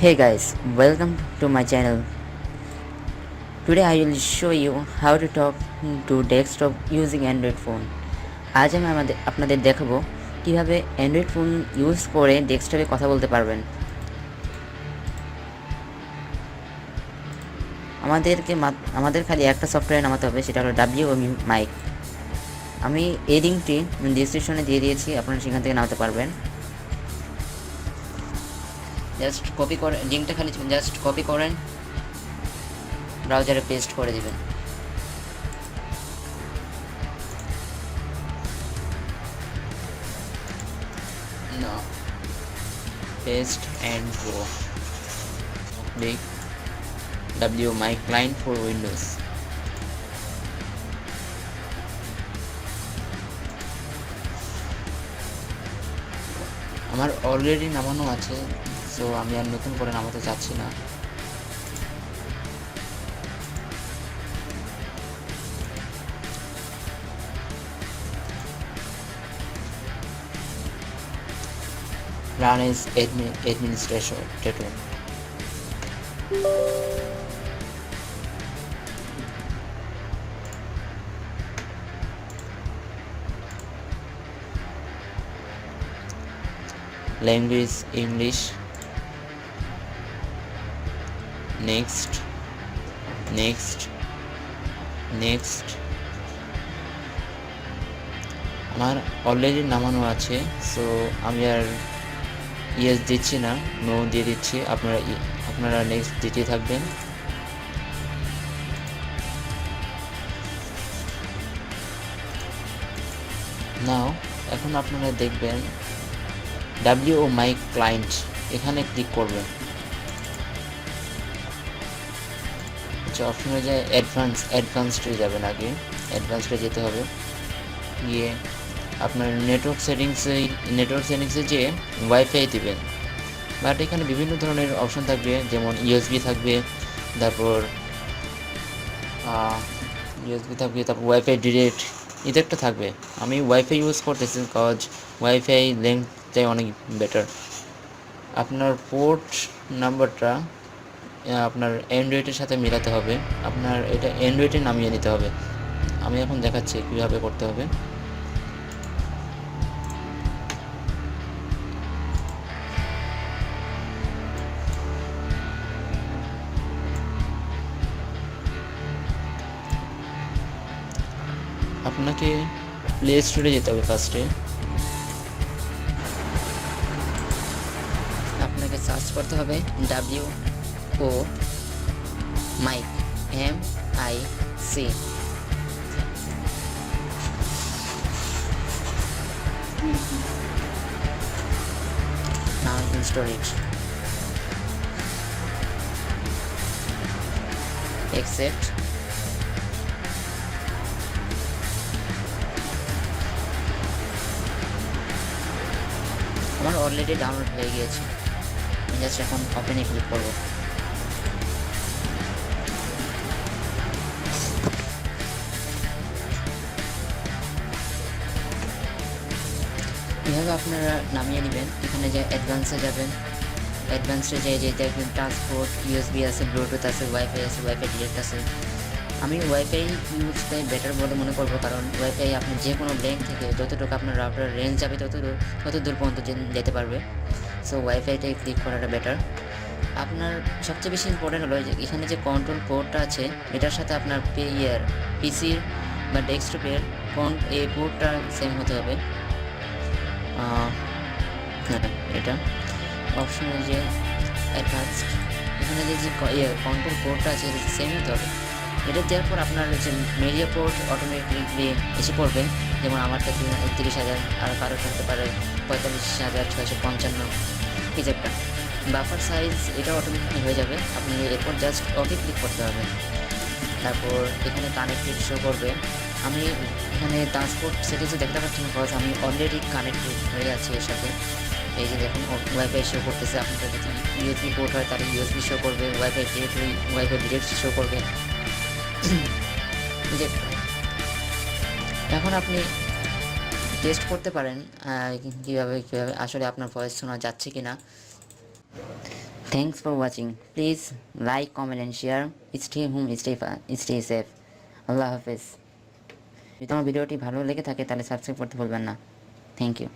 Hey guys, welcome to my channel. Today I will show you how to talk to desktop using Android phone. আজ আমি আপনাদের দেখাবো কিভাবে Android phone use করে ডেস্কটপে কথা বলতে পারবেন। আমাদের খালি একটা সফটওয়্যার নামাতে হবে, সেটা হলো WOM মাইক। আমি এই লিঙ্কটি ডেসক্রিপশনে দিয়ে দিয়েছি, আপনারা সেখান থেকে নামাতে পারবেন। জাস্ট কপি করে লিঙ্কটা খালি জাস্ট কপি করেন, ব্রাউজারে পেস্ট করে দিবেন। No. Paste and go. Click WMI client for Windows. আমার অলরেডি নামানো আছে, সো আমি আর নতুন করে নামাতে চাচ্ছি না। Run as administrator. Language English. Next. আমার অলরেডি নামানো আছে, সো আমি আর ইয়েস দিচ্ছি না, নো দিয়ে দিচ্ছি। আপনারা নেক্সট দিতে থাকবেন। নাও এখন আপনারা দেখবেন WMI ক্লায়েন্ট, এখানে ক্লিক করবেন। আচ্ছা, অপশনে যায় অ্যাডভান্সডে যাবেন। আগে অ্যাডভান্সডে যেতে হবে, গিয়ে আপনার নেটওয়ার্ক সেটিংসে যে ওয়াইফাই দিবেন। বাট এখানে বিভিন্ন ধরনের অপশন থাকবে, যেমন USB থাকবে, তারপর ওয়াইফাই ডিরেক্ট, এটা একটা থাকবে। আমি ওয়াইফাই ইউজ করতেছি, কজ ওয়াইফাই লেন্থটাই অনেক বেটার। আপনার পোর্ট নাম্বারটা আপনার অ্যান্ড্রয়েডের সাথে মেলাতে হবে, আপনার এটা অ্যান্ড্রয়েডে নামিয়ে নিতে হবে। আমি এখন দেখাচ্ছি কীভাবে করতে হবে। আপনাকে প্লে স্টোরে যেতে হবে। ফার্স্টে আপনাকে সার্চ করতে হবে WO MIC। Now install it. Accept. আমার অলরেডি ডাউনলোড হয়ে গিয়েছে, জাস্ট এখন ওপেনে ক্লিক করব। এভাবে আপনারা নামিয়ে নেবেন। এখানে যে অ্যাডভান্সে যাবেন, অ্যাডভান্সে যে দেখবেন ট্রান্সপোর্ট, USB আছে, ব্লুটুথ আছে, ওয়াইফাই আছে, ওয়াইফাই ডিরেক্ট আছে। আমি ওয়াইফাই ইউজটাই বেটার বলে মনে করবো, কারণ ওয়াইফাই আপনি যে কোনো ব্যাংক থেকে যতটুকু আপনার রাউটার রেঞ্জ যাবে তত দূর পর্যন্ত যেতে পারবে। সো ওয়াইফাইটাই ক্লিক করাটা বেটার। আপনার সবচেয়ে বেশি ইম্পর্টেন্ট হলো যে এখানে যে কন্ট্রোল পোর্টটা আছে, এটার সাথে আপনার পিসির বা ডেস্কটপের এই পোর্টটা সেম হতে হবে। হ্যাঁ, এটা অপশনে যে অ্যাডভান্সড, এখানে যে কন্ট্রোল পোর্টটা আছে সেম হতে হবে। এটা দেওয়ার পর আপনার হচ্ছে মিডিয়া পোর্ট অটোমেটিকলি এসে পড়বে, যেমন আমার কাছে 31,000, আর কারো থাকতে পারে 45,655 কিছু একটা। বাফার সাইজ এটা অটোমেটিকলি হয়ে যাবে, আপনি এরপর জাস্ট ওকে ক্লিক করতে হবে। তারপর এখানে কানেক্টেড শো করবে। আমি এখানে ট্রান্সপোর্ট সেটিংসে দেখতে পাচ্ছি না, বিকজ আমি অলরেডি কানেক্টেড হয়ে আছি এর সাথে। এই যে দেখুন ওয়াইফাই শো করতেছে, আপনার যদি USB পোর্ট হয় তাহলে USB শো করবে, ওয়াইফাই ডিরেক্ট শো করবে। যে এখন আপনি টেস্ট করতে পারেন কীভাবে আসলে আপনার ভয়েস শোনা যাচ্ছে কি না। Thanks for watching. Please like, comment and share. Stay home, stay safe. আল্লাহ হাফেজ। যদি আমার ভিডিওটি ভালো লেগে থাকে তাহলে সাবস্ক্রাইব করতে ভুলবেন না। Thank you.